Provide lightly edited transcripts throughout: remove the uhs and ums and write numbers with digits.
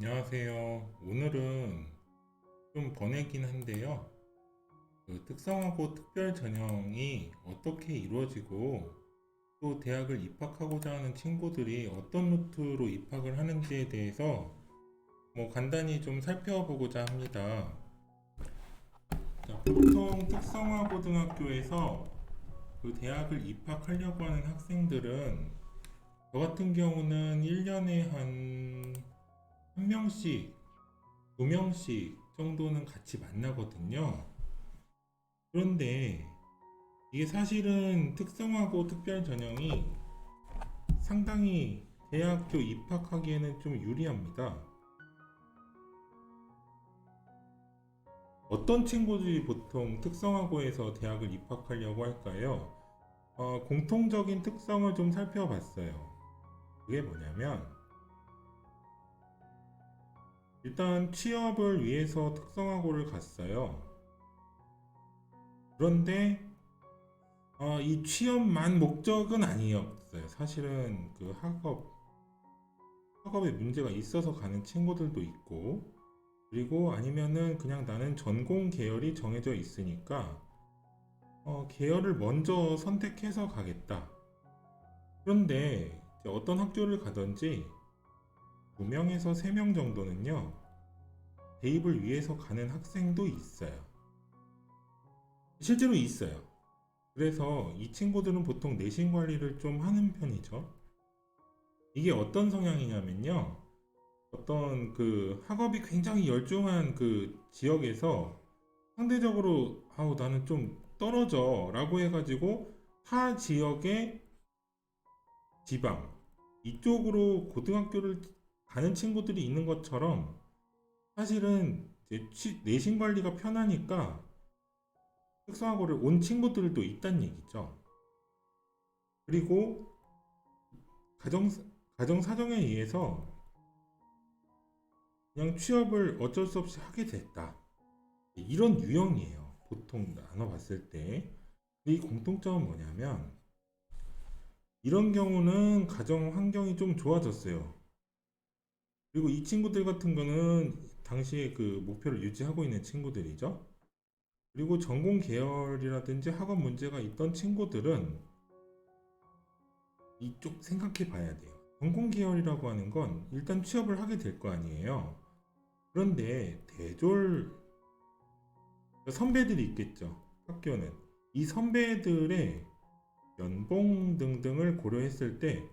안녕하세요. 오늘은 좀 번외긴 한데요. 특성화고 특별 전형이 어떻게 이루어지고 또 대학을 입학하고자 하는 친구들이 어떤 루트로 입학을 하는지에 대해서 간단히 좀 살펴보고자 합니다. 자, 보통 특성화 고등학교에서 그 대학을 입학하려고 하는 학생들은 저 같은 경우는 1년에 한 명씩, 2명씩 정도는 같이 만나거든요. 그런데 이게 사실은 특성화고 특별 전형이 상당히 대학교 입학하기에는 좀 유리합니다. 어떤 친구들이 보통 특성화고에서 대학을 입학하려고 할까요? 공통적인 특성을 좀 살펴봤어요. 그게 뭐냐면 일단 취업을 위해서 특성화고를 갔어요. 그런데 이 취업만 목적은 아니었어요. 사실은 그 학업에 문제가 있어서 가는 친구들도 있고, 그리고 아니면은 그냥 나는 전공 계열이 정해져 있으니까 계열을 먼저 선택해서 가겠다. 그런데 이제 어떤 학교를 가든지 2명에서 3명 정도는요, 대입을 위해서 가는 학생도 있어요. 실제로 있어요. 그래서 이 친구들은 보통 내신 관리를 좀 하는 편이죠. 이게 어떤 성향이냐면요. 어떤 그 학업이 굉장히 열중한 그 지역에서 상대적으로 나는 좀 떨어져 라고 해가지고 타 지역의 지방 이쪽으로 고등학교를 가는 친구들이 있는 것처럼 사실은 이제 내신 관리가 편하니까 특성화고를 온 친구들도 있단 얘기죠. 그리고 가정, 가정 사정에 의해서 그냥 취업을 어쩔 수 없이 하게 됐다. 이런 유형이에요. 보통 나눠봤을 때. 이 공통점은 뭐냐면, 이런 경우는 가정 환경이 좀 좋아졌어요. 그리고 이 친구들 같은 거는 당시에 그 목표를 유지하고 있는 친구들이죠. 그리고 전공 계열이라든지 학업 문제가 있던 친구들은 이쪽 생각해 봐야 돼요. 전공 계열이라고 하는 건 일단 취업을 하게 될 거 아니에요. 그런데 선배들이 있겠죠. 학교는. 이 선배들의 연봉 등등을 고려했을 때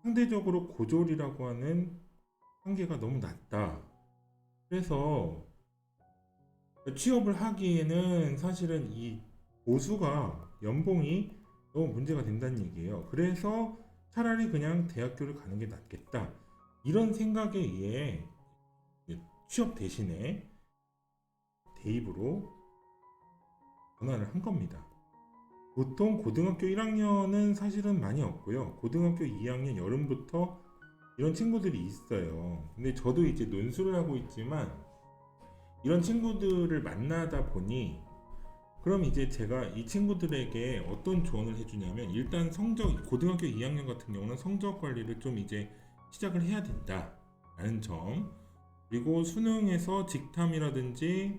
상대적으로 고졸이라고 하는 한계가 너무 낮다. 그래서 취업을 하기에는 사실은 이 보수가 연봉이 너무 문제가 된다는 얘기예요. 그래서 차라리 그냥 대학교를 가는 게 낫겠다. 이런 생각에 의해 취업 대신에 대입으로 전환을 한 겁니다. 보통 고등학교 1학년은 사실은 많이 없고요. 고등학교 2학년 여름부터 이런 친구들이 있어요. 근데 저도 이제 논술을 하고 있지만 이런 친구들을 만나다 보니 그럼 이제 제가 이 친구들에게 어떤 조언을 해주냐면 일단 고등학교 2학년 같은 경우는 성적 관리를 좀 이제 시작을 해야 된다라는 점, 그리고 수능에서 직탐이라든지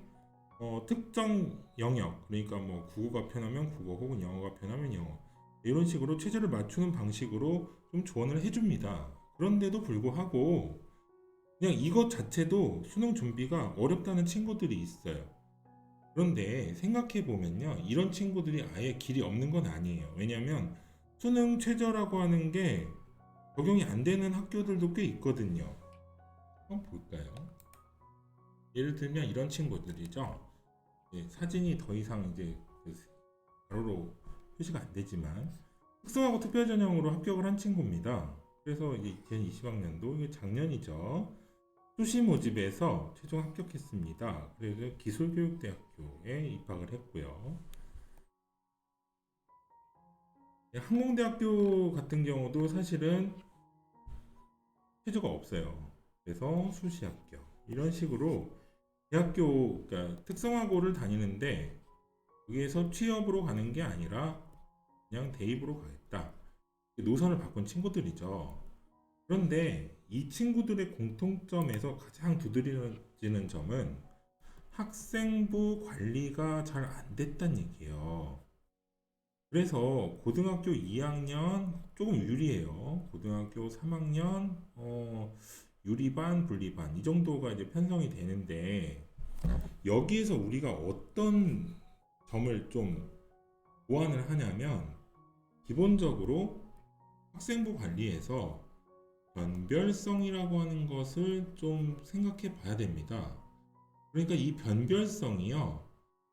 특정 영역, 그러니까 뭐 국어가 편하면 국어 혹은 영어가 편하면 영어, 이런 식으로 최저를 맞추는 방식으로 좀 조언을 해줍니다. 그런데도 불구하고 그냥 이것 자체도 수능 준비가 어렵다는 친구들이 있어요. 그런데 생각해 보면요, 이런 친구들이 아예 길이 없는 건 아니에요. 왜냐하면 수능 최저라고 하는 게 적용이 안 되는 학교들도 꽤 있거든요. 한번 볼까요? 예를 들면 이런 친구들이죠. 사진이 더 이상 이제 그 가로로 표시가 안 되지만 특성화고 특별전형으로 합격을 한 친구입니다. 그래서 이제 2020학년도 이게 작년이죠. 수시 모집에서 최종 합격했습니다. 그래서 기술교육대학교에 입학을 했고요. 항공대학교 같은 경우도 사실은 최저가 없어요. 그래서 수시 합격. 이런 식으로 그러니까 특성화고를 다니는데 여기에서 취업으로 가는 게 아니라 그냥 대입으로 가겠다. 노선을 바꾼 친구들이죠. 그런데 이 친구들의 공통점에서 가장 두드러지는 점은 학생부 관리가 잘 안 됐다는 얘기예요. 그래서 고등학교 2학년 조금 유리해요. 고등학교 3학년 유리반, 분리반 이 정도가 이제 편성이 되는데 여기에서 우리가 어떤 점을 좀 보완을 하냐면 기본적으로 학생부 관리에서 변별성이라고 하는 것을 좀 생각해 봐야 됩니다. 그러니까 이 변별성이요.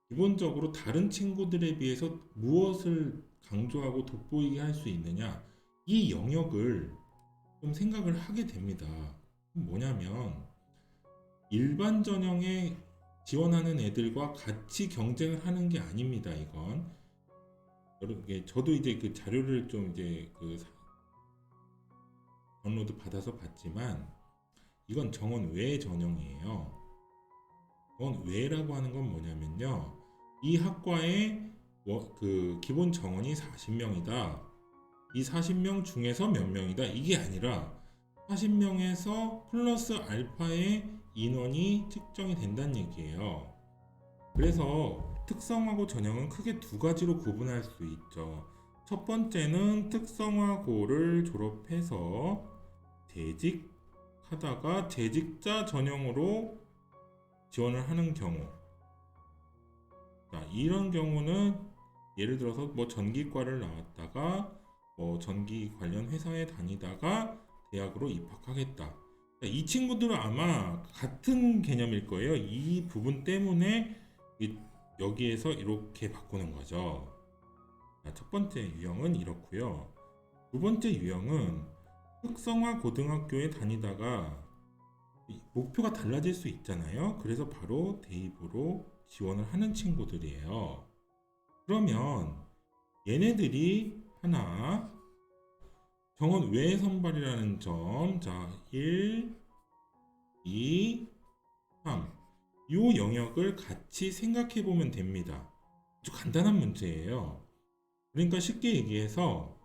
기본적으로 다른 친구들에 비해서 무엇을 강조하고 돋보이게 할 수 있느냐 이 영역을 좀 생각을 하게 됩니다. 뭐냐면 일반 전형에 지원하는 애들과 같이 경쟁을 하는 게 아닙니다. 이건 여러분 저도 이제 그 자료를 좀 이제 그 다운로드 받아서 봤지만 이건 정원 외 전형이에요. 정원 외라고 하는 건 뭐냐면요. 이 학과의 그 기본 정원이 40명이다. 이 40명 중에서 몇 명이다. 이게 아니라 40명에서 플러스 알파의 인원이 측정이 된다는 얘기예요. 그래서 특성화고 전형은 크게 두 가지로 구분할 수 있죠. 첫 번째는 특성화고를 졸업해서 재직하다가 재직자 전형으로 지원을 하는 경우. 자, 이런 경우는 예를 들어서 뭐 전기과를 나왔다가 뭐 전기 관련 회사에 다니다가 대학으로 입학하겠다. 이 친구들은 아마 같은 개념일 거예요. 이 부분 때문에 여기에서 이렇게 바꾸는 거죠. 첫 번째 유형은 이렇고요. 두 번째 유형은 특성화 고등학교에 다니다가 목표가 달라질 수 있잖아요. 그래서 바로 대입으로 지원을 하는 친구들이에요. 그러면 얘네들이 하나 정원 외 선발이라는 점, 자 1, 2, 3 이 영역을 같이 생각해 보면 됩니다. 아주 간단한 문제예요. 그러니까 쉽게 얘기해서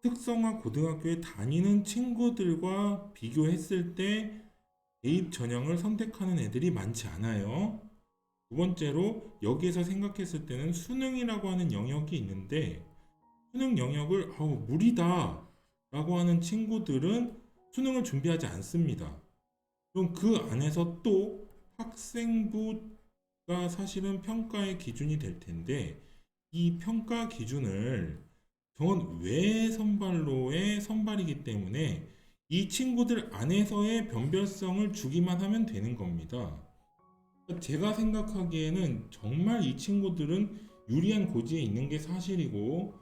특성화 고등학교에 다니는 친구들과 비교했을 때 대입 전형을 선택하는 애들이 많지 않아요. 두 번째로 여기에서 생각했을 때는 수능이라고 하는 영역이 있는데 수능 영역을 무리다 라고 하는 친구들은 수능을 준비하지 않습니다. 그럼 그 안에서 또 학생부가 사실은 평가의 기준이 될 텐데 이 평가 기준을 정원 외 선발로의 선발이기 때문에 이 친구들 안에서의 변별성을 주기만 하면 되는 겁니다. 제가 생각하기에는 정말 이 친구들은 유리한 고지에 있는 게 사실이고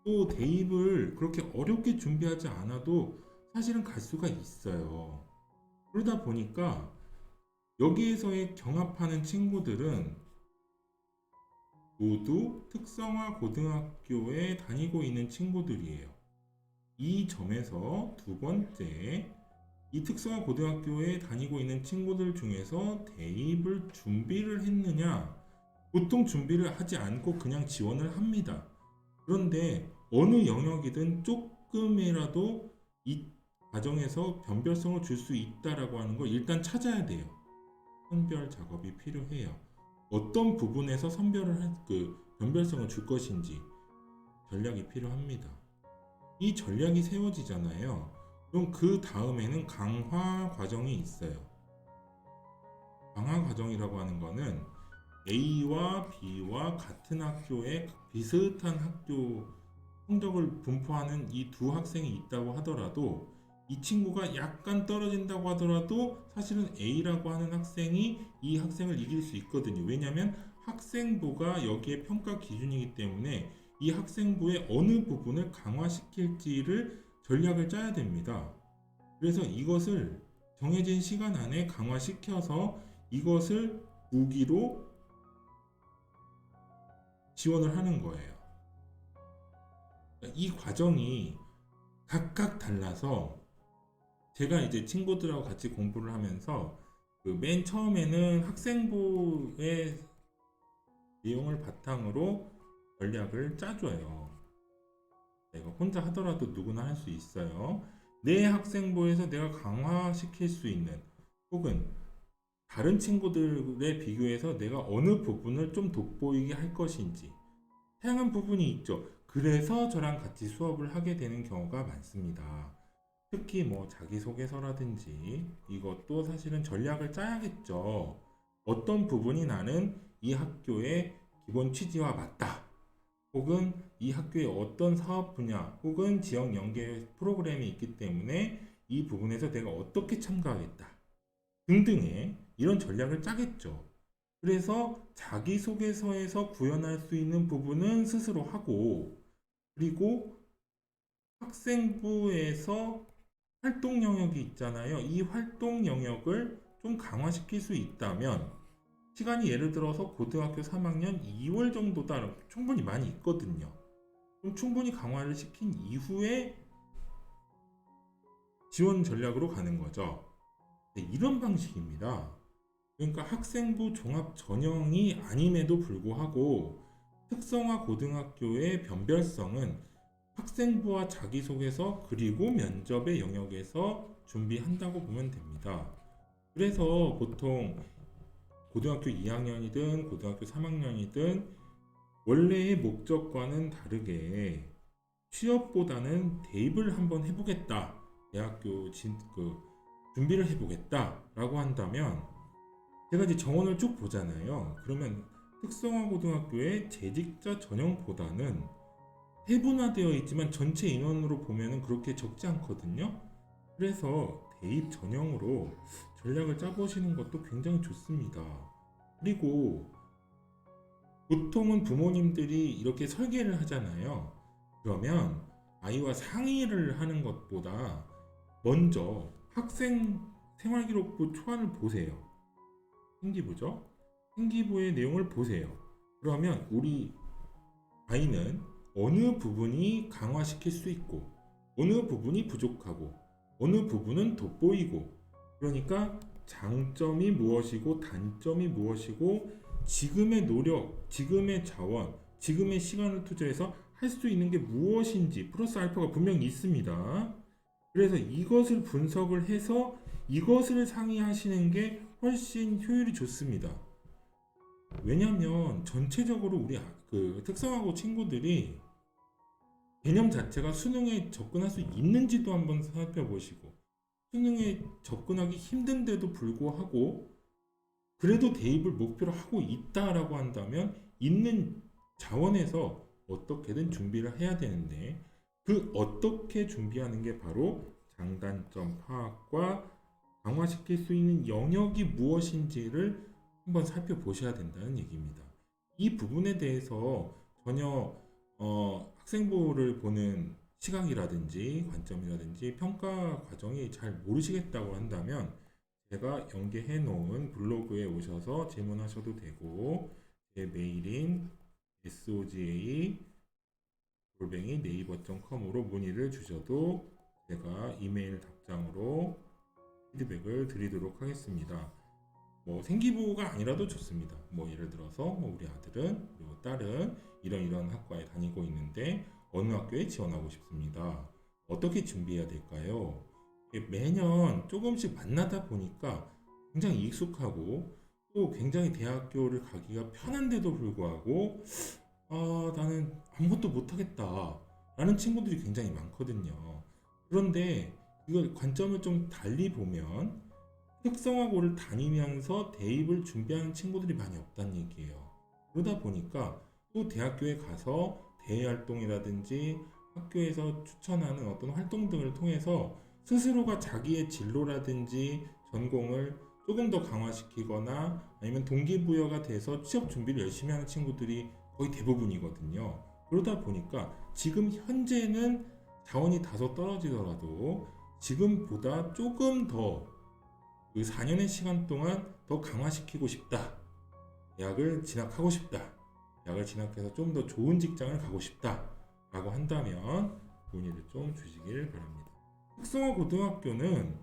또 대입을 그렇게 어렵게 준비하지 않아도 사실은 갈 수가 있어요. 그러다 보니까 여기에서의 경합하는 친구들은 모두 특성화 고등학교에 다니고 있는 친구들이에요. 이 점에서 두 번째, 이 특성화 고등학교에 다니고 있는 친구들 중에서 대입을 준비를 했느냐? 보통 준비를 하지 않고 그냥 지원을 합니다. 그런데 어느 영역이든 조금이라도 이 과정에서 변별성을 줄 수 있다라고 하는 걸 일단 찾아야 돼요. 선별 작업이 필요해요. 어떤 부분에서 변별성을 줄 것인지 전략이 필요합니다. 이 전략이 세워지잖아요. 그럼 그 다음에는 강화 과정이 있어요. 강화 과정이라고 하는 거는 A와 B와 같은 학교에 비슷한 학교 성적을 분포하는 이 두 학생이 있다고 하더라도 이 친구가 약간 떨어진다고 하더라도 사실은 A라고 하는 학생이 이 학생을 이길 수 있거든요. 왜냐하면 학생부가 여기에 평가 기준이기 때문에 이 학생부의 어느 부분을 강화시킬지를 전략을 짜야 됩니다. 그래서 이것을 정해진 시간 안에 강화시켜서 이것을 무기로 지원을 하는 거예요. 이 과정이 각각 달라서 제가 이제 친구들하고 같이 공부를 하면서 그 맨 처음에는 학생부의 내용을 바탕으로 전략을 짜줘요. 이거 혼자 하더라도 누구나 할 수 있어요. 내 학생부에서 내가 강화시킬 수 있는, 혹은 다른 친구들에 비교해서 내가 어느 부분을 좀 돋보이게 할 것인지 다양한 부분이 있죠. 그래서 저랑 같이 수업을 하게 되는 경우가 많습니다. 특히 뭐 자기소개서라든지 이것도 사실은 전략을 짜야겠죠. 어떤 부분이 나는 이 학교의 기본 취지와 맞다. 혹은 이 학교의 어떤 사업 분야 혹은 지역 연계 프로그램이 있기 때문에 이 부분에서 내가 어떻게 참가하겠다. 등등의 이런 전략을 짜겠죠. 그래서 자기소개서에서 구현할 수 있는 부분은 스스로 하고, 그리고 학생부에서 활동 영역이 있잖아요. 이 활동 영역을 좀 강화시킬 수 있다면, 시간이 예를 들어서 고등학교 3학년 2월 정도다, 충분히 많이 있거든요. 그럼 충분히 강화를 시킨 이후에 지원 전략으로 가는 거죠. 네, 이런 방식입니다. 그러니까 학생부 종합 전형이 아님에도 불구하고 특성화 고등학교의 변별성은 학생부와 자기소개서 그리고 면접의 영역에서 준비한다고 보면 됩니다. 그래서 보통 고등학교 2학년이든 고등학교 3학년이든 원래의 목적과는 다르게 취업보다는 대입을 한번 해보겠다, 대학교 준비를 해보겠다라고 한다면, 제가 이제 정원을 쭉 보잖아요. 그러면 특성화 고등학교의 재직자 전형보다는 세분화되어 있지만 전체 인원으로 보면은 그렇게 적지 않거든요. 그래서 대입 전형으로 전략을 짜보시는 것도 굉장히 좋습니다. 그리고 보통은 부모님들이 이렇게 설계를 하잖아요. 그러면 아이와 상의를 하는 것보다 먼저 학생 생활기록부 초안을 보세요. 생기부죠? 생기부의 내용을 보세요. 그러면 우리 아이는 어느 부분이 강화시킬 수 있고, 어느 부분이 부족하고, 어느 부분은 돋보이고, 그러니까 장점이 무엇이고, 단점이 무엇이고, 지금의 노력, 지금의 자원, 지금의 시간을 투자해서 할 수 있는 게 무엇인지 플러스 알파가 분명히 있습니다. 그래서 이것을 분석을 해서 이것을 상의하시는 게 훨씬 효율이 좋습니다. 왜냐하면 전체적으로 우리 특성화고 친구들이 개념 자체가 수능에 접근할 수 있는지도 한번 살펴보시고, 수능에 접근하기 힘든데도 불구하고 그래도 대입을 목표로 하고 있다라고 한다면 있는 자원에서 어떻게든 준비를 해야 되는데, 그 어떻게 준비하는 게 바로 장단점 파악과 강화시킬 수 있는 영역이 무엇인지를 한번 살펴보셔야 된다는 얘기입니다. 이 부분에 대해서 전혀 학생부를 보는 시각이라든지 관점이라든지 평가 과정이 잘 모르시겠다고 한다면 제가 연계해 놓은 블로그에 오셔서 질문하셔도 되고, 제 메일인 soga@naver.com으로 문의를 주셔도 제가 이메일 답장으로 피드백을 드리도록 하겠습니다. 뭐 생기부가 아니라도 좋습니다. 뭐 예를 들어서 뭐 우리 아들은 그리고 딸은 이런 학과에 다니고 있는데 어느 학교에 지원하고 싶습니다. 어떻게 준비해야 될까요? 매년 조금씩 만나다 보니까 굉장히 익숙하고 또 굉장히 대학교를 가기가 편한데도 불구하고 나는 아무것도 못하겠다 라는 친구들이 굉장히 많거든요. 그런데 이걸 관점을 좀 달리 보면 특성화고를 다니면서 대입을 준비하는 친구들이 많이 없다는 얘기예요. 그러다 보니까 또 대학교에 가서 대외 활동이라든지 학교에서 추천하는 어떤 활동 등을 통해서 스스로가 자기의 진로라든지 전공을 조금 더 강화시키거나 아니면 동기부여가 돼서 취업 준비를 열심히 하는 친구들이 거의 대부분이거든요. 그러다 보니까 지금 현재는 자원이 다소 떨어지더라도 지금보다 조금 더 그 4년의 시간 동안 더 강화시키고 싶다. 대학을 진학하고 싶다. 대학을 진학해서 좀 더 좋은 직장을 가고 싶다. 라고 한다면 문의를 좀 주시길 바랍니다. 특성화 고등학교는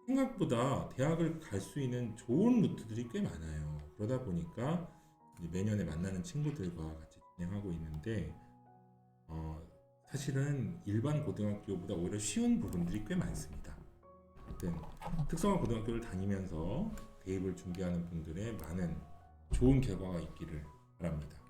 생각보다 대학을 갈 수 있는 좋은 루트들이 꽤 많아요. 그러다 보니까 매년에 만나는 친구들과 같이 진행하고 있는데 사실은 일반 고등학교보다 오히려 쉬운 부분들이 꽤 많습니다. 하여튼 특성화 고등학교를 다니면서 대입을 준비하는 분들의 많은 좋은 결과가 있기를 바랍니다.